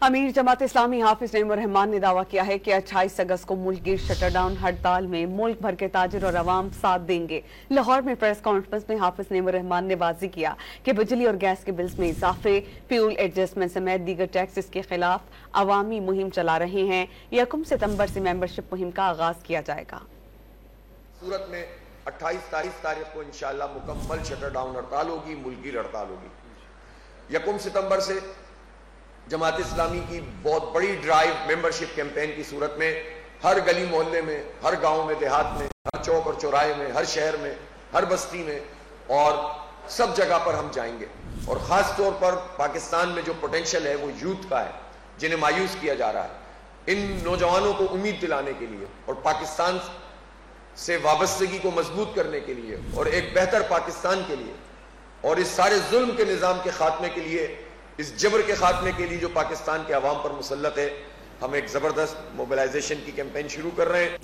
अमीर जमात इस्लामी हाफिज नईम उर रहमान ने दावा किया है कि 28 अगस्त को मुल्क की शटरडाउन हड़ताल में मुल्क भर के ताजिर और अवाम साथ देंगे। लाहौर में प्रेस कॉन्फ्रेंस में हाफिज नईम उर रहमान ने वाज़ेह किया कि बिजली और गैस के बिल्स में इजाफे, फ्यूल एडजस्टमेंट समेत दीगर टैक्सेस के खिलाफ अवामी मुहिम चला रहे हैं। 1 सितंबर से मेंबरशिप मुहिम का आगाज किया जाएगा। सूरत में 28 तारीख को इंशाअल्लाह मुकम्मल शटरडाउन हड़ताल होगी, मुल्की हड़ताल होगी। 1 सितंबर से जमात इस्लामी की बहुत बड़ी ड्राइव मेंबरशिप कैंपेन की सूरत में हर गली मोहल्ले में, हर गांव में, देहात में, हर चौक और चौराहे में, हर शहर में, हर बस्ती में और सब जगह पर हम जाएंगे। और ख़ास तौर पर पाकिस्तान में जो पोटेंशियल है वो यूथ का है, जिन्हें मायूस किया जा रहा है। इन नौजवानों को उम्मीद दिलाने के लिए और पाकिस्तान से वाबस्तगी को मजबूत करने के लिए और एक बेहतर पाकिस्तान के लिए और इस सारे जुल्म के निज़ाम के खात्मे के लिए, इस जबर के खात्मे के लिए जो पाकिस्तान के अवाम पर मुसल्लत है, हम एक ज़बरदस्त मोबिलाइजेशन की कैंपेन शुरू कर रहे हैं।